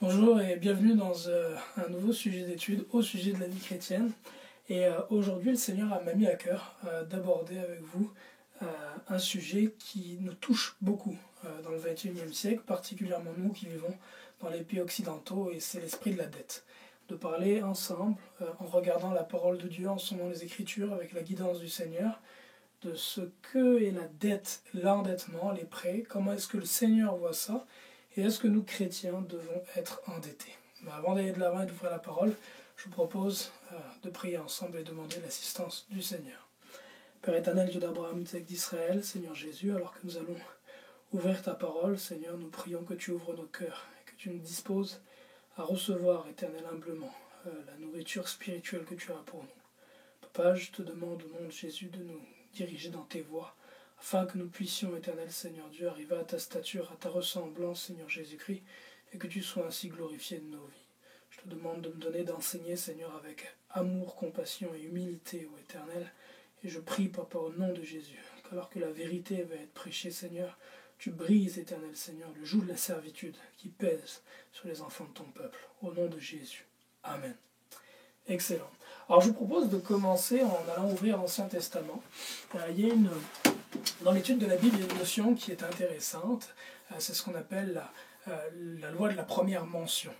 Bonjour et bienvenue dans un nouveau sujet d'étude au sujet de la vie chrétienne. Et aujourd'hui, le Seigneur m'a mis à cœur d'aborder avec vous un sujet qui nous touche beaucoup dans le XXIe siècle, particulièrement nous qui vivons dans les pays occidentaux, et c'est l'esprit de la dette. De parler ensemble, en regardant la parole de Dieu, en sondant les Écritures avec la guidance du Seigneur, de ce que est la dette, l'endettement, les prêts, comment est-ce que le Seigneur voit ça, et est-ce que nous, chrétiens, devons être endettés? Avant d'aller de l'avant et d'ouvrir la parole, je vous propose de prier ensemble et demander l'assistance du Seigneur. Père éternel, Dieu d'Abraham, d'Isaac, d'Israël, Seigneur Jésus, alors que nous allons ouvrir ta parole, Seigneur, nous prions que tu ouvres nos cœurs et que tu nous disposes à recevoir, éternel, humblement, la nourriture spirituelle que tu as pour nous. Papa, je te demande au nom de Jésus de nous diriger dans tes voies, afin que nous puissions, éternel Seigneur Dieu, arriver à ta stature, à ta ressemblance, Seigneur Jésus-Christ, et que tu sois ainsi glorifié de nos vies. Je te demande de me donner d'enseigner, Seigneur, avec amour, compassion et humilité, ô Éternel, et je prie, Papa, au nom de Jésus, qu'alors que la vérité va être prêchée, Seigneur, tu brises, Éternel Seigneur, le joug de la servitude qui pèse sur les enfants de ton peuple. Au nom de Jésus. Amen. Excellent. Alors je vous propose de commencer en allant ouvrir l'Ancien Testament. Il y a dans l'étude de la Bible, il y a une notion qui est intéressante. C'est ce qu'on appelle la loi de la première mention.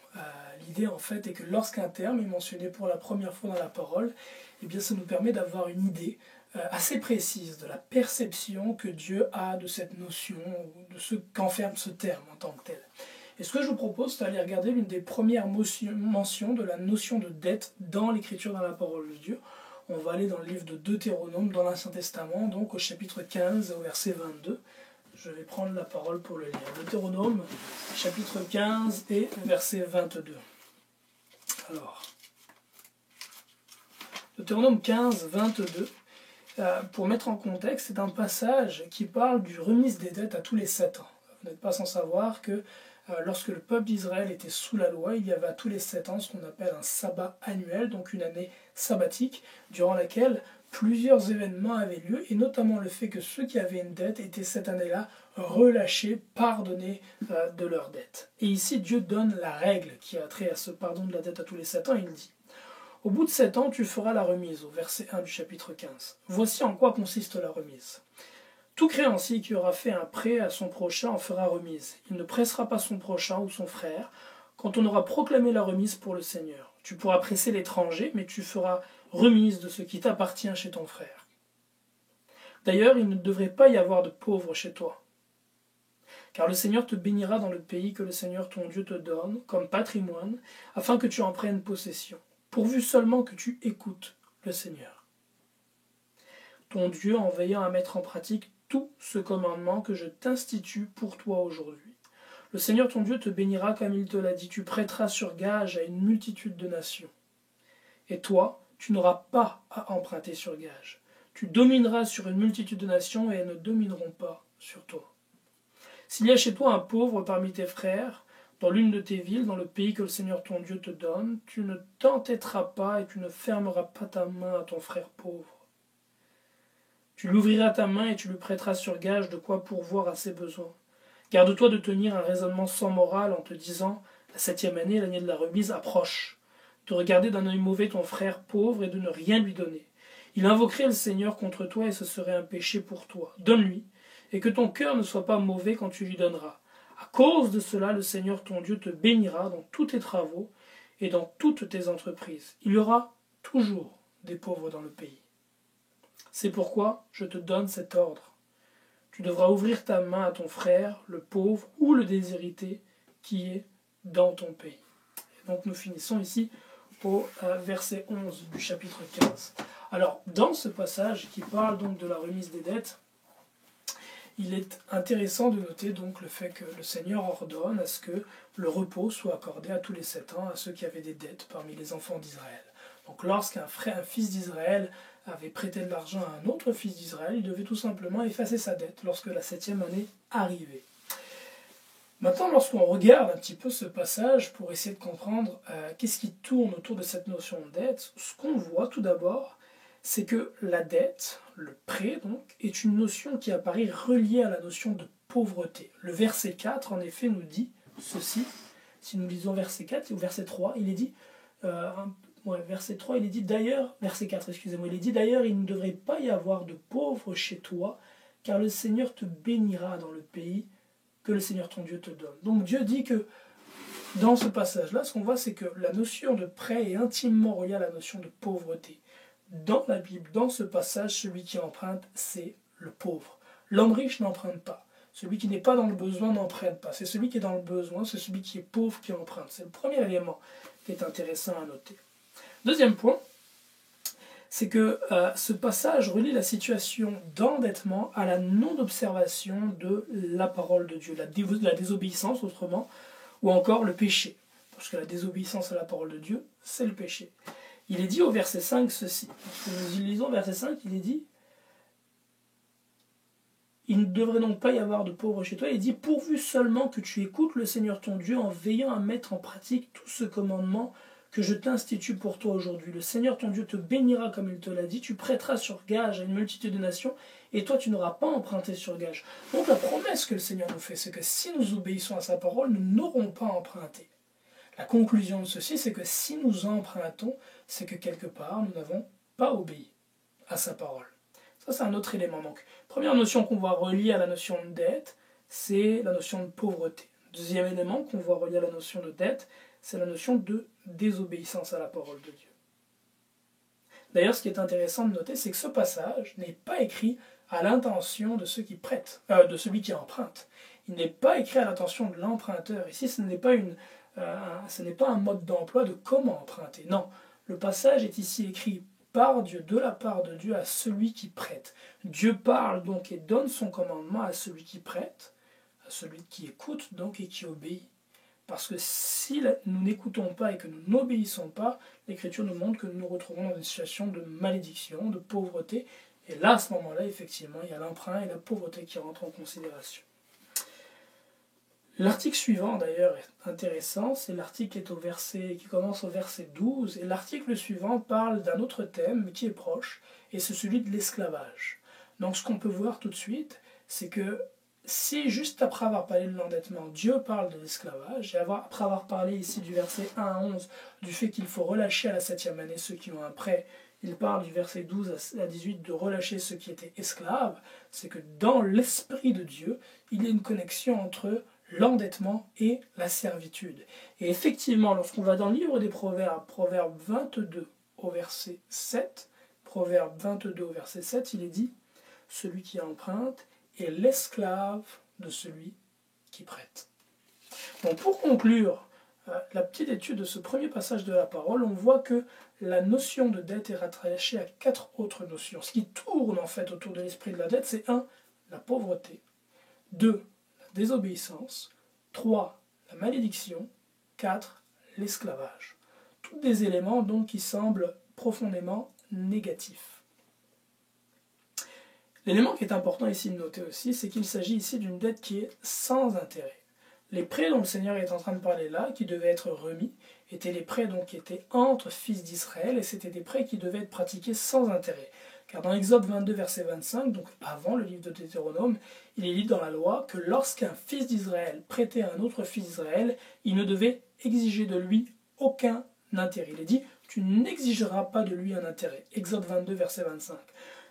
L'idée en fait est que lorsqu'un terme est mentionné pour la première fois dans la parole, eh bien, ça nous permet d'avoir une idée assez précise de la perception que Dieu a de cette notion, ou de ce qu'enferme ce terme en tant que tel. Et ce que je vous propose, c'est d'aller regarder l'une des premières mentions de la notion de dette dans l'Écriture, dans la parole de Dieu. On va aller dans le livre de Deutéronome, dans l'Ancien Testament, donc au chapitre 15, au verset 22. Je vais prendre la parole pour le lire. Deutéronome, chapitre 15 et verset 22. Alors, Deutéronome 15, 22, pour mettre en contexte, c'est un passage qui parle du remise des dettes à tous les 7 ans. Vous n'êtes pas sans savoir que lorsque le peuple d'Israël était sous la loi, il y avait à tous les 7 ans ce qu'on appelle un sabbat annuel, donc une année sabbatique, durant laquelle plusieurs événements avaient lieu, et notamment le fait que ceux qui avaient une dette étaient cette année-là relâchés, pardonnés de leur dette. Et ici, Dieu donne la règle qui a trait à ce pardon de la dette à tous les 7 ans, il dit « Au bout de 7 ans, tu feras la remise », au verset 1 du chapitre 15. Voici en quoi consiste la remise. Tout créancier qui aura fait un prêt à son prochain en fera remise. Il ne pressera pas son prochain ou son frère quand on aura proclamé la remise pour le Seigneur. Tu pourras presser l'étranger, mais tu feras remise de ce qui t'appartient chez ton frère. D'ailleurs, il ne devrait pas y avoir de pauvres chez toi, car le Seigneur te bénira dans le pays que le Seigneur ton Dieu te donne comme patrimoine, afin que tu en prennes possession, pourvu seulement que tu écoutes le Seigneur, ton Dieu, en veillant à mettre en pratique tout ce commandement que je t'institue pour toi aujourd'hui. Le Seigneur ton Dieu te bénira comme il te l'a dit, tu prêteras sur gage à une multitude de nations. Et toi, tu n'auras pas à emprunter sur gage. Tu domineras sur une multitude de nations et elles ne domineront pas sur toi. S'il y a chez toi un pauvre parmi tes frères, dans l'une de tes villes, dans le pays que le Seigneur ton Dieu te donne, tu ne t'entêteras pas et tu ne fermeras pas ta main à ton frère pauvre. Tu l'ouvriras ta main et tu lui prêteras sur gage de quoi pourvoir à ses besoins. Garde-toi de tenir un raisonnement sans morale en te disant « La 7e année, l'année de la remise, approche », de regarder d'un œil mauvais ton frère pauvre et de ne rien lui donner. Il invoquerait le Seigneur contre toi et ce serait un péché pour toi. Donne-lui, et que ton cœur ne soit pas mauvais quand tu lui donneras. À cause de cela, le Seigneur ton Dieu te bénira dans tous tes travaux et dans toutes tes entreprises. Il y aura toujours des pauvres dans le pays. C'est pourquoi je te donne cet ordre. Tu devras ouvrir ta main à ton frère, le pauvre ou le déshérité qui est dans ton pays. Et donc nous finissons ici au verset 11 du chapitre 15. Alors, dans ce passage qui parle donc de la remise des dettes, il est intéressant de noter donc le fait que le Seigneur ordonne à ce que le repos soit accordé à tous les 7 ans à ceux qui avaient des dettes parmi les enfants d'Israël. Donc lorsqu'un fils d'Israël avait prêté de l'argent à un autre fils d'Israël, il devait tout simplement effacer sa dette lorsque la 7e année arrivait. Maintenant, lorsqu'on regarde un petit peu ce passage pour essayer de comprendre qu'est-ce qui tourne autour de cette notion de dette, ce qu'on voit tout d'abord, c'est que la dette, le prêt donc, est une notion qui apparaît reliée à la notion de pauvreté. Le verset 4, en effet, nous dit ceci, « si nous lisons verset 4 ou verset 3, il est dit, verset 3, il est dit d'ailleurs, verset 4, excusez-moi, il est dit d'ailleurs, il ne devrait pas y avoir de pauvres chez toi, car le Seigneur te bénira dans le pays que le Seigneur ton Dieu te donne. Donc Dieu dit que dans ce passage-là, ce qu'on voit, c'est que la notion de prêt est intimement reliée à la notion de pauvreté. Dans la Bible, dans ce passage, celui qui emprunte, c'est le pauvre. L'homme riche n'emprunte pas. Celui qui n'est pas dans le besoin n'emprunte pas. C'est celui qui est dans le besoin, c'est celui qui est pauvre qui emprunte. C'est le premier élément qui est intéressant à noter. Deuxième point, c'est que ce passage relie la situation d'endettement à la non-observation de la parole de Dieu, la désobéissance autrement, ou encore le péché. Parce que la désobéissance à la parole de Dieu, c'est le péché. Il est dit au verset 5 ceci. Nous lisons verset 5, il est dit « Il ne devrait donc pas y avoir de pauvres chez toi. » Il dit « Pourvu seulement que tu écoutes le Seigneur ton Dieu en veillant à mettre en pratique tout ce commandement que je t'institue pour toi aujourd'hui. Le Seigneur ton Dieu te bénira comme il te l'a dit, tu prêteras sur gage à une multitude de nations, et toi tu n'auras pas emprunté sur gage. » Donc la promesse que le Seigneur nous fait, c'est que si nous obéissons à sa parole, nous n'aurons pas emprunté. La conclusion de ceci, c'est que si nous empruntons, c'est que quelque part, nous n'avons pas obéi à sa parole. Ça, c'est un autre élément. Donc, première notion qu'on voit reliée à la notion de dette, c'est la notion de pauvreté. Deuxième élément qu'on voit relié à la notion de dette, c'est la notion de désobéissance à la parole de Dieu. D'ailleurs, ce qui est intéressant de noter, c'est que ce passage n'est pas écrit à l'intention de ceux qui prêtent, de celui qui emprunte. Il n'est pas écrit à l'intention de l'emprunteur. Ici, ce n'est pas un mode d'emploi de comment emprunter. Non, le passage est ici écrit par Dieu, de la part de Dieu à celui qui prête. Dieu parle donc et donne son commandement à celui qui prête, à celui qui écoute donc et qui obéit. Parce que si nous n'écoutons pas et que nous n'obéissons pas, l'Écriture nous montre que nous nous retrouvons dans une situation de malédiction, de pauvreté. Et là, à ce moment-là, effectivement, il y a l'emprunt et la pauvreté qui rentrent en considération. L'article suivant, d'ailleurs, est intéressant. C'est l'article qui commence au verset 12. Et l'article suivant parle d'un autre thème qui est proche, et c'est celui de l'esclavage. Donc ce qu'on peut voir tout de suite, c'est que si, juste après avoir parlé de l'endettement, Dieu parle de l'esclavage, et après avoir parlé ici du verset 1 à 11, du fait qu'il faut relâcher à la 7e année ceux qui ont un prêt, il parle du verset 12 à 18 de relâcher ceux qui étaient esclaves, c'est que dans l'esprit de Dieu, il y a une connexion entre l'endettement et la servitude. Et effectivement, lorsqu'on va dans le livre des Proverbes, Proverbe 22 au verset 7, Proverbe 22 au verset 7, il est dit « Celui qui emprunte est l'esclave de celui qui prête. » Donc pour conclure la petite étude de ce premier passage de la parole, on voit que la notion de dette est rattachée à 4 autres notions. Ce qui tourne en fait autour de l'esprit de la dette, c'est 1. La pauvreté, 2. La désobéissance, 3. La malédiction, 4. L'esclavage. Tous des éléments donc qui semblent profondément négatifs. L'élément qui est important ici de noter aussi, c'est qu'il s'agit ici d'une dette qui est sans intérêt. Les prêts dont le Seigneur est en train de parler là, qui devaient être remis, étaient les prêts donc qui étaient entre fils d'Israël, et c'était des prêts qui devaient être pratiqués sans intérêt. Car dans Exode 22, verset 25, donc avant le livre de Deutéronome, il est dit dans la loi que lorsqu'un fils d'Israël prêtait à un autre fils d'Israël, il ne devait exiger de lui aucun intérêt. Il est dit, tu n'exigeras pas de lui un intérêt. Exode 22, verset 25.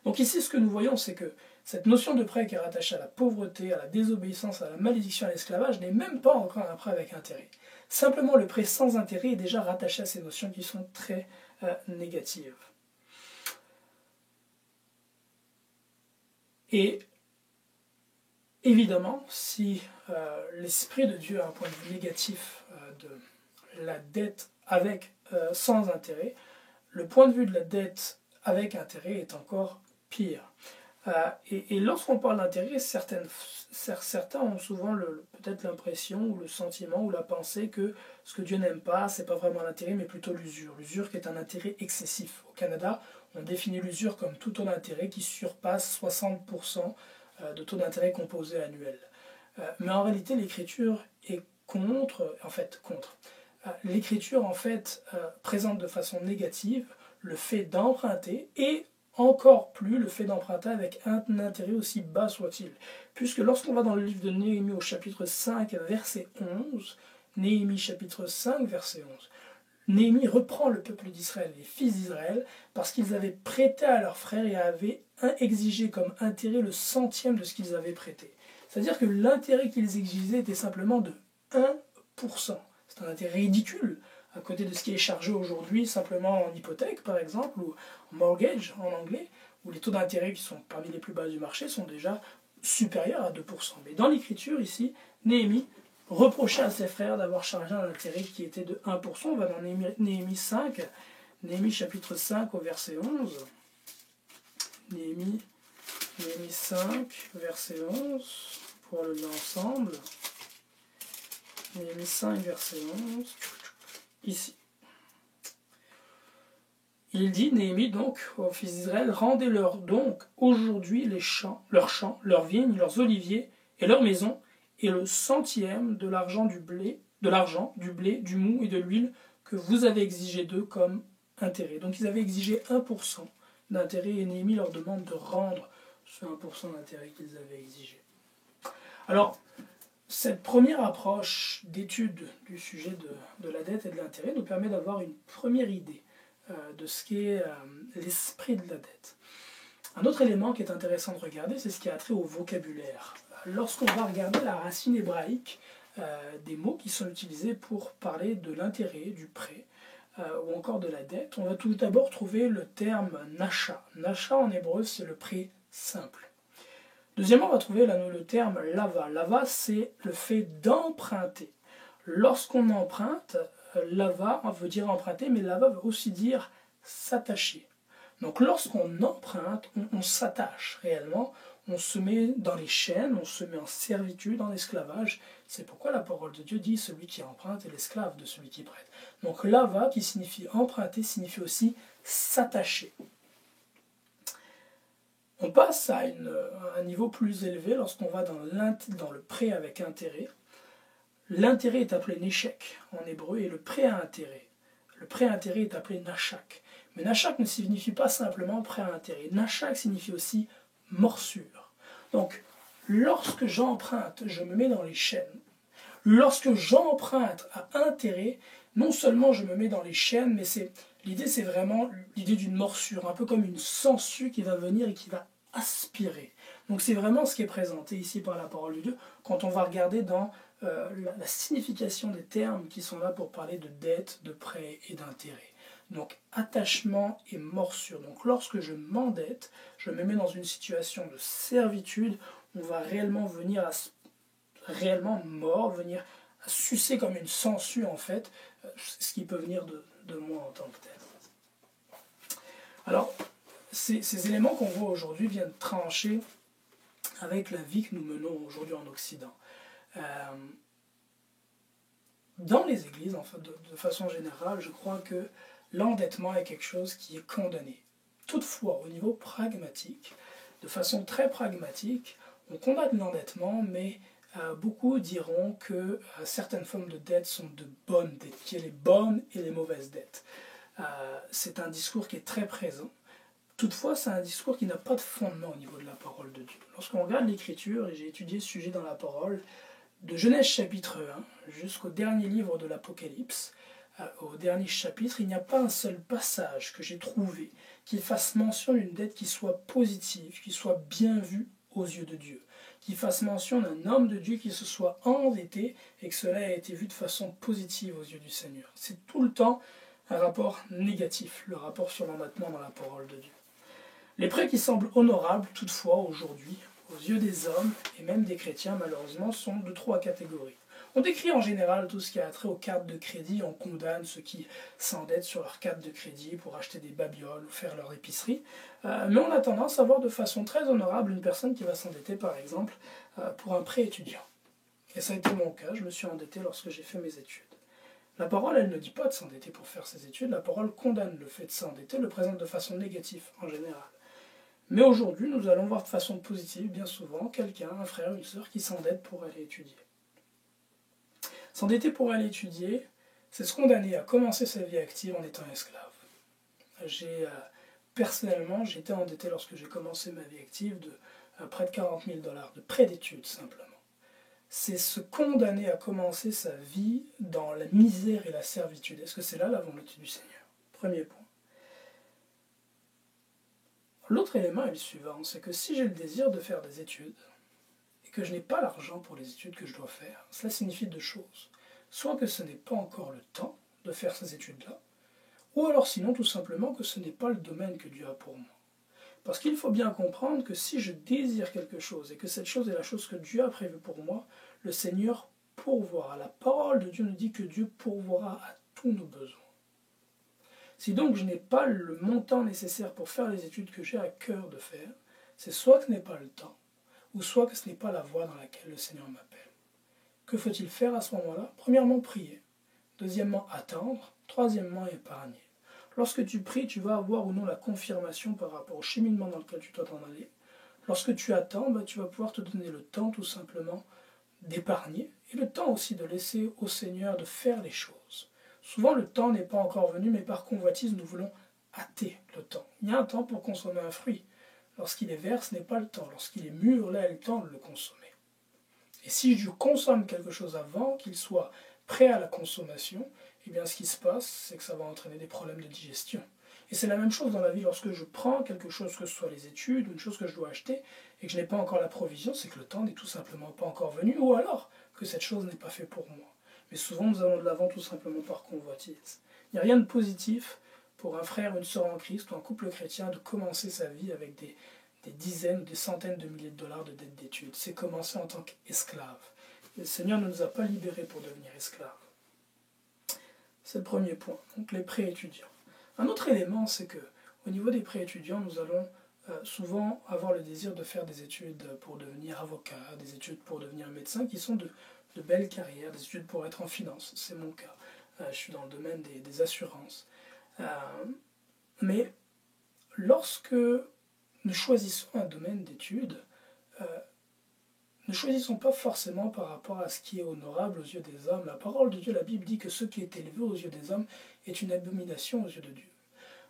Donc ici, ce que nous voyons, c'est que cette notion de prêt qui est rattachée à la pauvreté, à la désobéissance, à la malédiction, à l'esclavage, n'est même pas encore un prêt avec intérêt. Simplement, le prêt sans intérêt est déjà rattaché à ces notions qui sont très négatives. Et évidemment, si l'Esprit de Dieu a un point de vue négatif de la dette sans intérêt, le point de vue de la dette avec intérêt est encore pire. Et lorsqu'on parle d'intérêt, certains ont souvent peut-être l'impression ou le sentiment ou la pensée que ce que Dieu n'aime pas, c'est pas vraiment l'intérêt, mais plutôt l'usure. L'usure qui est un intérêt excessif. Au Canada, on définit l'usure comme tout taux d'intérêt qui surpasse 60% de taux d'intérêt composé annuel. Mais en réalité, l'Écriture est contre. L'Écriture, présente de façon négative le fait d'emprunter et encore plus le fait d'emprunter avec un intérêt aussi bas soit-il. Puisque lorsqu'on va dans le livre de Néhémie au chapitre 5, verset 11, Néhémie chapitre 5, verset 11. Néhémie reprend le peuple d'Israël, les fils d'Israël, parce qu'ils avaient prêté à leurs frères et avaient exigé comme intérêt le centième de ce qu'ils avaient prêté. C'est-à-dire que l'intérêt qu'ils exigeaient était simplement de 1%. C'est un intérêt ridicule, à côté de ce qui est chargé aujourd'hui simplement en hypothèque, par exemple, ou en mortgage en anglais, où les taux d'intérêt qui sont parmi les plus bas du marché sont déjà supérieurs à 2%. Mais dans l'écriture, ici, Néhémie reprochait à ses frères d'avoir chargé un intérêt qui était de 1%. On va dans Néhémie 5, Néhémie chapitre 5 au verset 11. Néhémie 5, verset 11, pour le lire ensemble. Néhémie 5, verset 11, ici. Il dit, Néhémie donc, aux fils d'Israël, rendez-leur donc aujourd'hui leurs champs, leurs vignes, leurs oliviers et leurs maisons, et le centième de l'argent, du blé, du mou et de l'huile que vous avez exigé d'eux comme intérêt. Donc ils avaient exigé 1% d'intérêt et Néhémie leur demande de rendre ce 1% d'intérêt qu'ils avaient exigé. Alors, cette première approche d'étude du sujet de la dette et de l'intérêt nous permet d'avoir une première idée de ce qu'est l'esprit de la dette. Un autre élément qui est intéressant de regarder, c'est ce qui a trait au vocabulaire. Lorsqu'on va regarder la racine hébraïque des mots qui sont utilisés pour parler de l'intérêt, du prêt, ou encore de la dette, on va tout d'abord trouver le terme nasha. Nasha en hébreu, c'est le prêt simple. Deuxièmement, on va trouver le terme lava. Lava, c'est le fait d'emprunter. Lorsqu'on emprunte, lava veut dire emprunter, mais lava veut aussi dire s'attacher. Donc lorsqu'on emprunte, on s'attache réellement, on se met dans les chaînes, on se met en servitude, en esclavage. C'est pourquoi la parole de Dieu dit celui qui emprunte est l'esclave de celui qui prête. Donc lava, qui signifie emprunter, signifie aussi s'attacher. On passe à un niveau plus élevé lorsqu'on va dans le prêt avec intérêt. L'intérêt est appelé neshek en hébreu et le prêt à intérêt. Le prêt à intérêt est appelé nashak. Mais nashak ne signifie pas simplement prêt à intérêt. Nashak signifie aussi morsure. Donc, lorsque j'emprunte, je me mets dans les chaînes. Lorsque j'emprunte à intérêt, non seulement je me mets dans les chaînes, mais l'idée c'est vraiment l'idée d'une morsure, un peu comme une sangsue qui va venir et qui va aspirer. Donc c'est vraiment ce qui est présenté ici par la parole de Dieu quand on va regarder dans la signification des termes qui sont là pour parler de dette, de prêt et d'intérêt. Donc attachement et morsure. Donc lorsque je m'endette, je me mets dans une situation de servitude, on va réellement venir réellement venir à sucer comme une sangsue en fait, ce qui peut venir de moi en tant que tel. Alors, ces éléments qu'on voit aujourd'hui viennent trancher avec la vie que nous menons aujourd'hui en Occident. Dans les églises, en fait, de façon générale, je crois que l'endettement est quelque chose qui est condamné. Toutefois, au niveau pragmatique, de façon très pragmatique, on condamne l'endettement, mais beaucoup diront que certaines formes de dettes sont de bonnes dettes, qu'il y a les bonnes et les mauvaises dettes. C'est un discours qui est très présent. Toutefois, c'est un discours qui n'a pas de fondement au niveau de la parole de Dieu. Lorsqu'on regarde l'Écriture, et j'ai étudié ce sujet dans la parole, de Genèse chapitre 1 jusqu'au dernier livre de l'Apocalypse, au dernier chapitre, il n'y a pas un seul passage que j'ai trouvé qui fasse mention d'une dette qui soit positive, qui soit bien vue aux yeux de Dieu, qui fasse mention d'un homme de Dieu qui se soit endetté et que cela ait été vu de façon positive aux yeux du Seigneur. C'est tout le temps un rapport négatif, le rapport sur l'endettement dans la parole de Dieu. Les prêts qui semblent honorables, toutefois, aujourd'hui, aux yeux des hommes, et même des chrétiens, malheureusement, sont de trois catégories. On décrit en général tout ce qui a trait aux cartes de crédit, on condamne ceux qui s'endettent sur leurs cartes de crédit pour acheter des babioles ou faire leur épicerie, mais on a tendance à voir de façon très honorable une personne qui va s'endetter, par exemple, pour un prêt étudiant. Et ça a été mon cas, je me suis endetté lorsque j'ai fait mes études. La parole, elle ne dit pas de s'endetter pour faire ses études, la parole condamne le fait de s'endetter, le présente de façon négative en général. Mais aujourd'hui, nous allons voir de façon positive, bien souvent, quelqu'un, un frère, une sœur, qui s'endette pour aller étudier. S'endetter pour aller étudier, c'est se condamner à commencer sa vie active en étant esclave. Personnellement, j'ai été endetté lorsque j'ai commencé ma vie active de près de 40 000 $, de prêt d'études simplement. C'est se condamner à commencer sa vie dans la misère et la servitude. Est-ce que c'est là la volonté du Seigneur? Premier point. L'autre élément est le suivant, c'est que si j'ai le désir de faire des études, et que je n'ai pas l'argent pour les études que je dois faire, cela signifie deux choses. Soit que ce n'est pas encore le temps de faire ces études-là, ou alors sinon tout simplement que ce n'est pas le domaine que Dieu a pour moi. Parce qu'il faut bien comprendre que si je désire quelque chose, et que cette chose est la chose que Dieu a prévue pour moi, le Seigneur pourvoira. La parole de Dieu nous dit que Dieu pourvoira à tous nos besoins. Si donc je n'ai pas le montant nécessaire pour faire les études que j'ai à cœur de faire, c'est soit que ce n'est pas le temps, ou soit que ce n'est pas la voie dans laquelle le Seigneur m'appelle. Que faut-il faire à ce moment-là? Premièrement, prier. Deuxièmement, attendre. Troisièmement, épargner. Lorsque tu pries, tu vas avoir ou non la confirmation par rapport au cheminement dans lequel tu dois t'en aller. Lorsque tu attends, tu vas pouvoir te donner le temps tout simplement d'épargner et le temps aussi de laisser au Seigneur de faire les choses. Souvent, le temps n'est pas encore venu, mais par convoitise, nous voulons hâter le temps. Il y a un temps pour consommer un fruit. Lorsqu'il est vert, ce n'est pas le temps. Lorsqu'il est mûr, là est le temps de le consommer. Et si je consomme quelque chose avant qu'il soit prêt à la consommation, eh bien ce qui se passe, c'est que ça va entraîner des problèmes de digestion. Et c'est la même chose dans la vie, lorsque je prends quelque chose, que ce soit les études, ou une chose que je dois acheter, et que je n'ai pas encore la provision, c'est que le temps n'est tout simplement pas encore venu, ou alors que cette chose n'est pas faite pour moi. Mais souvent, nous allons de l'avant tout simplement par convoitise. Il n'y a rien de positif pour un frère ou une sœur en Christ ou un couple chrétien de commencer sa vie avec des dizaines ou des centaines de milliers de dollars de dettes d'études. C'est commencer en tant qu'esclave. Le Seigneur ne nous a pas libérés pour devenir esclaves. C'est le premier point, donc les pré-étudiants. Un autre élément, c'est que au niveau des pré-étudiants, nous allons souvent avoir le désir de faire des études pour devenir avocat, des études pour devenir médecin, qui sont de belles carrières, des études pour être en finance, c'est mon cas. Je suis dans le domaine des assurances. Mais lorsque nous choisissons un domaine d'études, ne choisissons pas forcément par rapport à ce qui est honorable aux yeux des hommes. La parole de Dieu, la Bible dit que ce qui est élevé aux yeux des hommes est une abomination aux yeux de Dieu.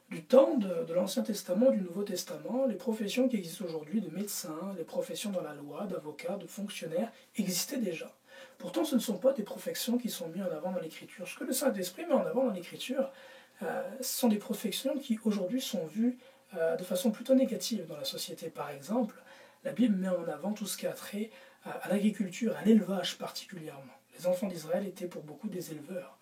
Du temps de l'Ancien Testament, du Nouveau Testament, les professions qui existent aujourd'hui, de médecins, les professions dans la loi, d'avocats, de fonctionnaires, existaient déjà. Pourtant, ce ne sont pas des professions qui sont mises en avant dans l'Écriture. Ce que le Saint-Esprit met en avant dans l'Écriture, ce sont des professions qui aujourd'hui sont vues de façon plutôt négative dans la société. Par exemple, la Bible met en avant tout ce qui a trait à l'agriculture, à l'élevage particulièrement. Les enfants d'Israël étaient pour beaucoup des éleveurs.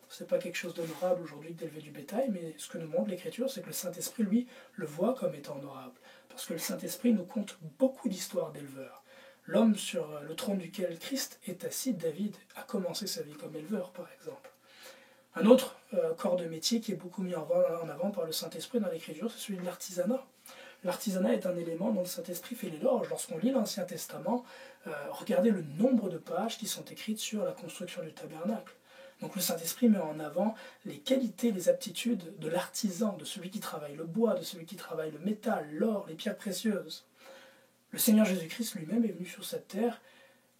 Ce n'est pas quelque chose d'honorable aujourd'hui d'élever du bétail, mais ce que nous montre l'Écriture, c'est que le Saint-Esprit, lui, le voit comme étant honorable. Parce que le Saint-Esprit nous conte beaucoup d'histoires d'éleveurs. L'homme sur le trône duquel Christ est assis, David, a commencé sa vie comme éleveur, par exemple. Un autre corps de métier qui est beaucoup mis en avant par le Saint-Esprit dans l'Écriture, c'est celui de l'artisanat. L'artisanat est un élément dont le Saint-Esprit fait l'éloge. Lorsqu'on lit l'Ancien Testament, regardez le nombre de pages qui sont écrites sur la construction du tabernacle. Donc le Saint-Esprit met en avant les qualités, les aptitudes de l'artisan, de celui qui travaille le bois, de celui qui travaille le métal, l'or, les pierres précieuses. Le Seigneur Jésus-Christ lui-même est venu sur cette terre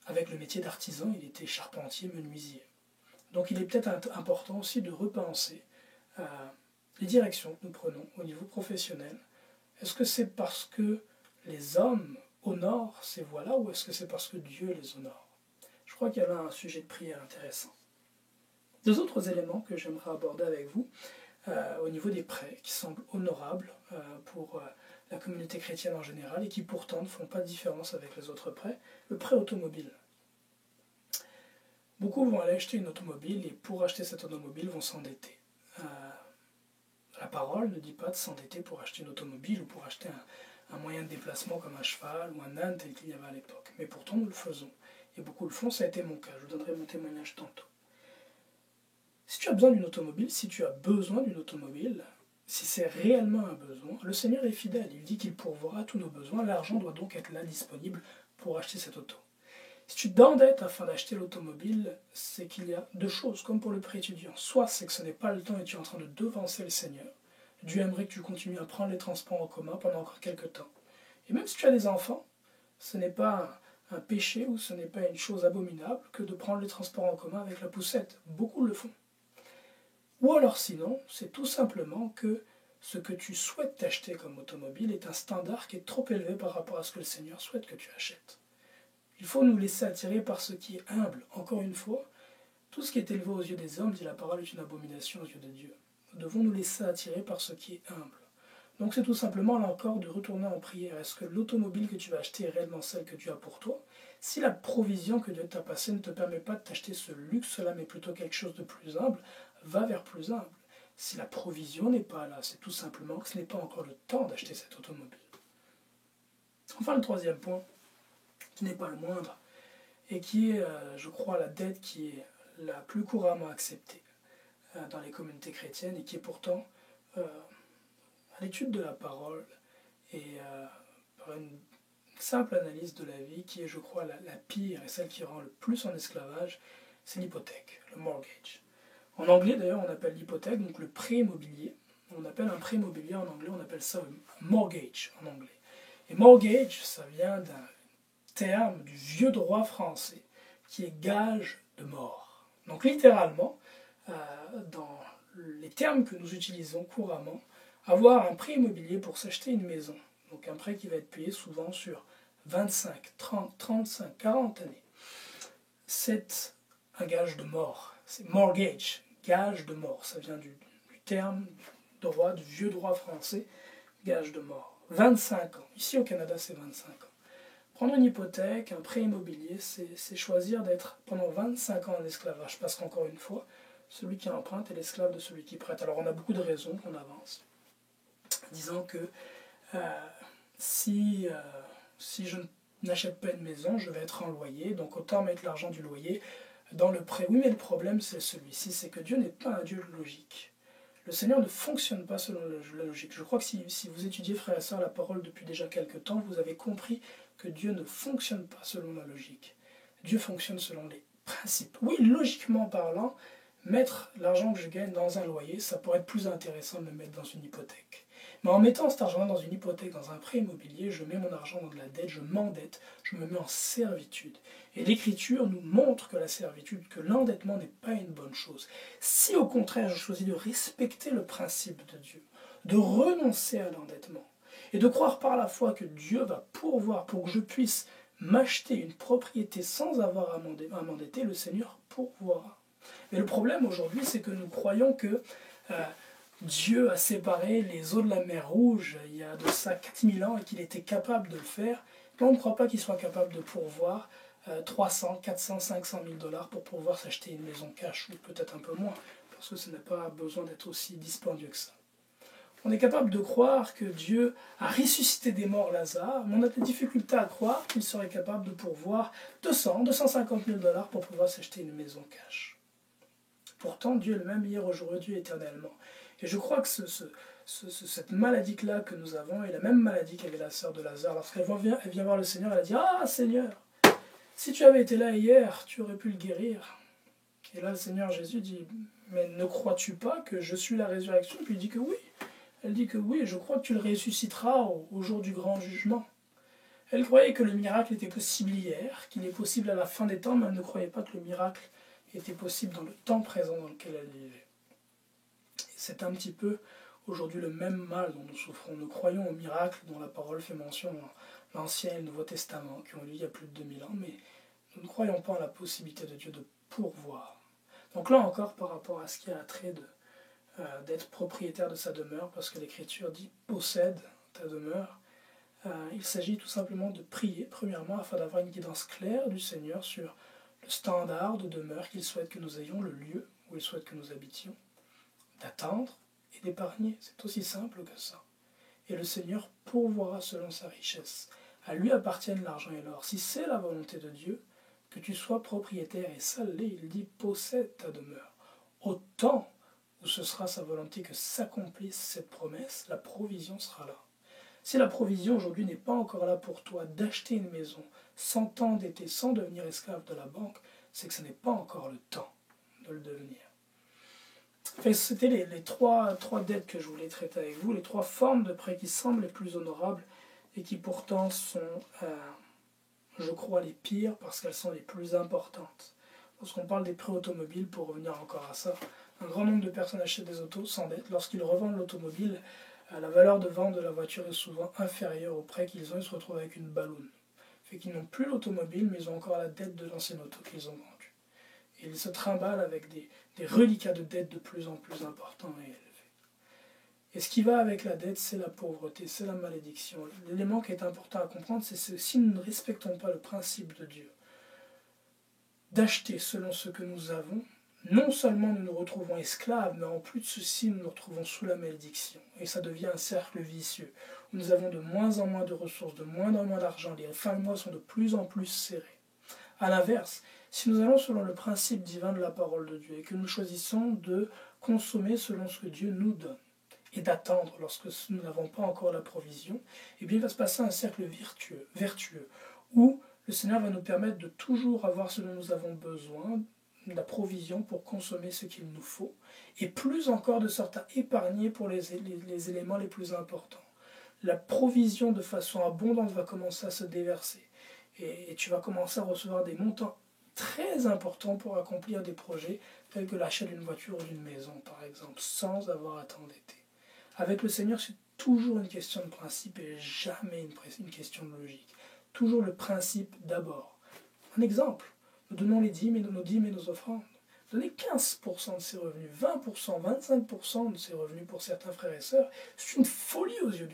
avec le métier d'artisan, il était charpentier, menuisier. Donc il est peut-être important aussi de repenser les directions que nous prenons au niveau professionnel. Est-ce que c'est parce que les hommes honorent ces voies-là ou est-ce que c'est parce que Dieu les honore? Je crois qu'il y a là un sujet de prière intéressant. Deux autres éléments que j'aimerais aborder avec vous au niveau des prêts qui semblent honorables pour la communauté chrétienne en général et qui pourtant ne font pas de différence avec les autres prêts. Le prêt automobile. Beaucoup vont aller acheter une automobile et pour acheter cette automobile vont s'endetter. La parole ne dit pas de s'endetter pour acheter une automobile ou pour acheter un moyen de déplacement comme un cheval ou un âne tel qu'il y avait à l'époque. Mais pourtant nous le faisons. Et beaucoup le font, ça a été mon cas. Je vous donnerai mon témoignage tantôt. Si tu as besoin d'une automobile, si tu as besoin d'une automobile, si c'est réellement un besoin, le Seigneur est fidèle. Il dit qu'il pourvoira tous nos besoins. L'argent doit donc être là disponible pour acheter cette auto. Si tu t'endettes afin d'acheter l'automobile, c'est qu'il y a deux choses, comme pour le prêt étudiant. Soit c'est que ce n'est pas le temps et tu es en train de devancer le Seigneur. Dieu aimerait que tu continues à prendre les transports en commun pendant encore quelques temps. Et même si tu as des enfants, ce n'est pas un péché ou ce n'est pas une chose abominable que de prendre les transports en commun avec la poussette. Beaucoup le font. Ou alors sinon, c'est tout simplement que ce que tu souhaites t'acheter comme automobile est un standard qui est trop élevé par rapport à ce que le Seigneur souhaite que tu achètes. Il faut nous laisser attirer par ce qui est humble. Encore une fois, Tout ce qui est élevé aux yeux des hommes, dit la parole, est une abomination aux yeux de Dieu. Nous devons nous laisser attirer par ce qui est humble. Donc c'est tout simplement là encore de retourner en prière. Est-ce que l'automobile que tu vas acheter est réellement celle que Dieu a pour toi? Si la provision que Dieu t'a passée ne te permet pas de t'acheter ce luxe-là, mais plutôt quelque chose de plus humble, va vers plus humble. Si la provision n'est pas là, c'est tout simplement que ce n'est pas encore le temps d'acheter cette automobile. Enfin, le troisième point, qui n'est pas le moindre, et qui est, je crois, la dette qui est la plus couramment acceptée dans les communautés chrétiennes et qui est pourtant, à l'étude de la parole et par une simple analyse de la vie, qui est, je crois, la pire et celle qui rend le plus en esclavage, c'est l'hypothèque, le mortgage. En anglais, d'ailleurs, on appelle l'hypothèque, donc le prêt immobilier. On appelle un prêt immobilier en anglais, on appelle ça un mortgage en anglais. Et mortgage, ça vient d'un terme du vieux droit français qui est gage de mort. Donc littéralement, dans les termes que nous utilisons couramment, avoir un prêt immobilier pour s'acheter une maison, donc un prêt qui va être payé souvent sur 25, 30, 35, 40 années, c'est un gage de mort. C'est mortgage, gage de mort. Ça vient du terme droit, du vieux droit français, gage de mort. 25 ans. Ici au Canada, c'est 25 ans. Prendre une hypothèque, un prêt immobilier, c'est choisir d'être pendant 25 ans en esclavage. Parce qu'encore une fois, celui qui emprunte est l'esclave de celui qui prête. Alors on a beaucoup de raisons qu'on avance, disant que si je n'achète pas une maison, je vais être en loyer, donc autant mettre l'argent du loyer dans le prêt. Oui, mais le problème, c'est celui-ci, c'est que Dieu n'est pas un Dieu logique. Le Seigneur ne fonctionne pas selon la logique. Je crois que si vous étudiez, frères et sœurs, la parole depuis déjà quelques temps, vous avez compris que Dieu ne fonctionne pas selon la logique. Dieu fonctionne selon les principes. Oui, logiquement parlant, mettre l'argent que je gagne dans un loyer, ça pourrait être plus intéressant de le mettre dans une hypothèque. Mais en mettant cet argent dans une hypothèque, dans un prêt immobilier, je mets mon argent dans de la dette, je m'endette, je me mets en servitude. Et l'Écriture nous montre que la servitude, que l'endettement n'est pas une bonne chose. Si au contraire je choisis de respecter le principe de Dieu, de renoncer à l'endettement, et de croire par la foi que Dieu va pourvoir pour que je puisse m'acheter une propriété sans avoir à m'endetter, le Seigneur pourvoira. Mais le problème aujourd'hui, c'est que nous croyons que Dieu a séparé les eaux de la mer Rouge il y a de ça 4000 ans et qu'il était capable de le faire. Mais on ne croit pas qu'il soit capable de pourvoir 300, 400, 500 000 dollars pour pouvoir s'acheter une maison cash, ou peut-être un peu moins, parce que ce n'a pas besoin d'être aussi dispendieux que ça. On est capable de croire que Dieu a ressuscité des morts Lazare, mais on a des difficultés à croire qu'il serait capable de pourvoir 200, 250 000 dollars pour pouvoir s'acheter une maison cash. Pourtant, Dieu est le même hier, aujourd'hui, éternellement. Et je crois que cette maladie-là que nous avons est la même maladie qu'avait la sœur de Lazare. Lorsqu'elle vient voir le Seigneur, elle a dit « Ah, Seigneur, si tu avais été là hier, tu aurais pu le guérir. » Et là, le Seigneur Jésus dit « Mais ne crois-tu pas que je suis la résurrection ?» Puis il dit que oui. Elle dit que oui, je crois que tu le ressusciteras au jour du grand jugement. Elle croyait que le miracle était possible hier, qu'il est possible à la fin des temps, mais elle ne croyait pas que le miracle était possible dans le temps présent dans lequel elle vivait. C'est un petit peu aujourd'hui le même mal dont nous souffrons. Nous croyons aux miracles dont la parole fait mention dans l'Ancien et le Nouveau Testament, qui ont lieu il y a plus de 2000 ans, mais nous ne croyons pas en la possibilité de Dieu de pourvoir. Donc là encore, par rapport à ce qui a trait d'être propriétaire de sa demeure, parce que l'Écriture dit « possède ta demeure », il s'agit tout simplement de prier, premièrement, afin d'avoir une guidance claire du Seigneur sur le standard de demeure qu'il souhaite que nous ayons, le lieu où il souhaite que nous habitions, d'attendre et d'épargner. C'est aussi simple que ça. Et le Seigneur pourvoira selon sa richesse. À lui appartiennent l'argent et l'or. Si c'est la volonté de Dieu, que tu sois propriétaire, et ça l'est, il dit « possède ta demeure ». Au temps où ce sera sa volonté que s'accomplisse cette promesse, la provision sera là. Si la provision aujourd'hui n'est pas encore là pour toi d'acheter une maison sans t'endetter, sans devenir esclave de la banque, c'est que ce n'est pas encore le temps de le devenir. Enfin, c'était les trois dettes que je voulais traiter avec vous, les trois formes de prêts qui semblent les plus honorables et qui pourtant sont, je crois, les pires parce qu'elles sont les plus importantes. Lorsqu'on parle des prêts automobiles, pour revenir encore à ça, un grand nombre de personnes achètent des autos sans dette. Lorsqu'ils revendent l'automobile, la valeur de vente de la voiture est souvent inférieure au prêt qu'ils ont. Ils se retrouvent avec une balloune. Fait qu'ils n'ont plus l'automobile, mais ils ont encore la dette de l'ancienne auto qu'ils ont vendue. Et il se trimballe avec des reliquats de dette de plus en plus importants et élevés. Et ce qui va avec la dette, c'est la pauvreté, c'est la malédiction. L'élément qui est important à comprendre, c'est que si nous ne respectons pas le principe de Dieu, d'acheter selon ce que nous avons, non seulement nous nous retrouvons esclaves, mais en plus de ceci, nous nous retrouvons sous la malédiction. Et ça devient un cercle vicieux, où nous avons de moins en moins de ressources, de moins en moins d'argent, les fins de mois sont de plus en plus serrées. A l'inverse, si nous allons selon le principe divin de la parole de Dieu, et que nous choisissons de consommer selon ce que Dieu nous donne, et d'attendre lorsque nous n'avons pas encore la provision, eh bien il va se passer un cercle vertueux, où le Seigneur va nous permettre de toujours avoir ce dont nous avons besoin, la provision pour consommer ce qu'il nous faut, et plus encore de sorte à épargner pour les éléments les plus importants. La provision de façon abondante va commencer à se déverser, et tu vas commencer à recevoir des montants très importants pour accomplir des projets tels que l'achat d'une voiture ou d'une maison, par exemple, sans avoir à t'endetter. Avec le Seigneur, c'est toujours une question de principe et jamais une question de logique. Toujours le principe d'abord. Un exemple, nous donnons les dîmes et nos offrandes. Donnez 15% de ses revenus, 20%, 25% de ses revenus pour certains frères et sœurs. C'est une folie aux yeux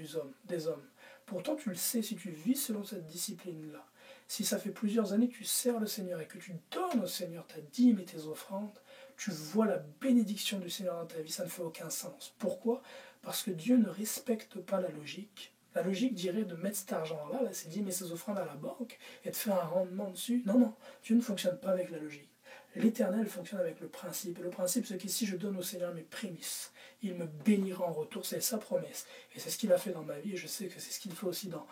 des hommes. Pourtant, tu le sais si tu vis selon cette discipline-là. Si ça fait plusieurs années que tu sers le Seigneur et que tu donnes au Seigneur ta dîme et tes offrandes, tu vois la bénédiction du Seigneur dans ta vie, ça ne fait aucun sens. Pourquoi ? Parce que Dieu ne respecte pas la logique. La logique dirait de mettre cet argent-là, ces dîmes et ces offrandes à la banque, et de faire un rendement dessus. Non, Dieu ne fonctionne pas avec la logique. L'Éternel fonctionne avec le principe. Et le principe, c'est que si je donne au Seigneur mes prémices, il me bénira en retour. C'est sa promesse. Et c'est ce qu'il a fait dans ma vie. Et je sais que c'est ce qu'il fait aussi dans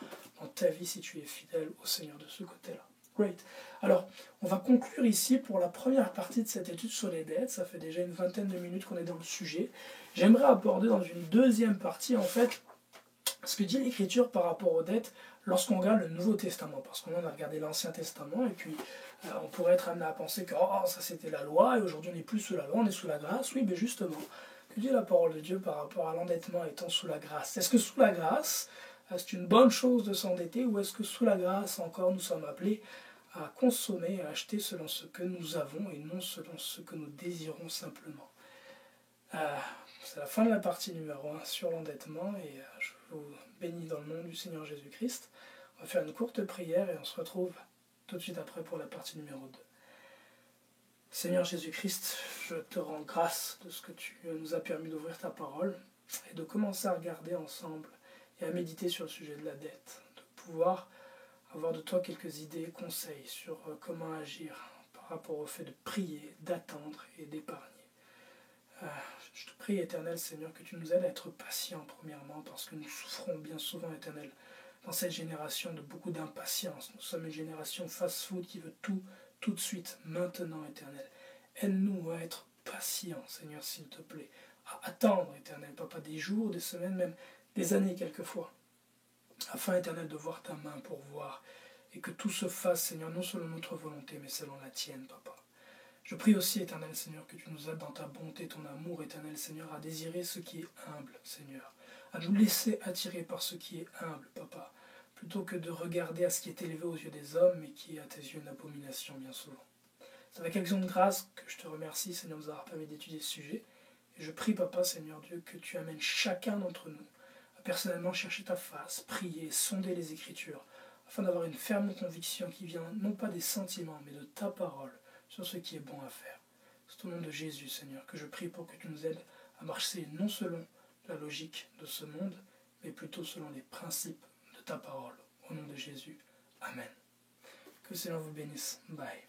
ta vie si tu es fidèle au Seigneur de ce côté-là. Great. Alors, on va conclure ici pour la première partie de cette étude sur les dettes. Ça fait déjà une vingtaine de minutes qu'on est dans le sujet. J'aimerais aborder dans une deuxième partie, en fait, ce que dit l'Écriture par rapport aux dettes lorsqu'on regarde le Nouveau Testament. Parce qu'on a regardé l'Ancien Testament, et puis on pourrait être amené à penser que ça c'était la loi, et aujourd'hui on n'est plus sous la loi, on est sous la grâce. Oui, mais justement, que dit la parole de Dieu par rapport à l'endettement étant sous la grâce ? Est-ce que sous la grâce, c'est une bonne chose de s'endetter, ou est-ce que sous la grâce, encore, nous sommes appelés à consommer, à acheter selon ce que nous avons, et non selon ce que nous désirons simplement ? C'est la fin de la partie numéro 1 sur l'endettement, et je vous bénis dans le nom du Seigneur Jésus-Christ. On va faire une courte prière et on se retrouve tout de suite après pour la partie numéro 2. Seigneur Jésus-Christ, je te rends grâce de ce que tu nous as permis d'ouvrir ta parole et de commencer à regarder ensemble et à méditer sur le sujet de la dette, de pouvoir avoir de toi quelques idées, conseils sur comment agir par rapport au fait de prier, d'attendre et d'épargner. Je te prie, Éternel Seigneur, que tu nous aides à être patients premièrement, parce que nous souffrons bien souvent, Éternel, dans cette génération de beaucoup d'impatience. Nous sommes une génération fast-food qui veut tout de suite, maintenant, Éternel. Aide-nous à être patients, Seigneur, s'il te plaît, à attendre, Éternel, Papa, des jours, des semaines, même des années quelquefois, afin, Éternel, de voir ta main pour voir, et que tout se fasse, Seigneur, non selon notre volonté, mais selon la tienne, Papa. Je prie aussi, Éternel Seigneur, que tu nous aides dans ta bonté, ton amour, Éternel Seigneur, à désirer ce qui est humble, Seigneur, à nous laisser attirer par ce qui est humble, Papa, plutôt que de regarder à ce qui est élevé aux yeux des hommes, mais qui est à tes yeux une abomination bien souvent. C'est avec action de grâce que je te remercie, Seigneur, de nous avoir permis d'étudier ce sujet. Et je prie, Papa, Seigneur Dieu, que tu amènes chacun d'entre nous à personnellement chercher ta face, prier, sonder les Écritures, afin d'avoir une ferme conviction qui vient non pas des sentiments, mais de ta parole, sur ce qui est bon à faire. C'est au nom de Jésus, Seigneur, que je prie pour que tu nous aides à marcher non selon la logique de ce monde, mais plutôt selon les principes de ta parole. Au nom de Jésus. Amen. Que le Seigneur vous bénisse. Bye.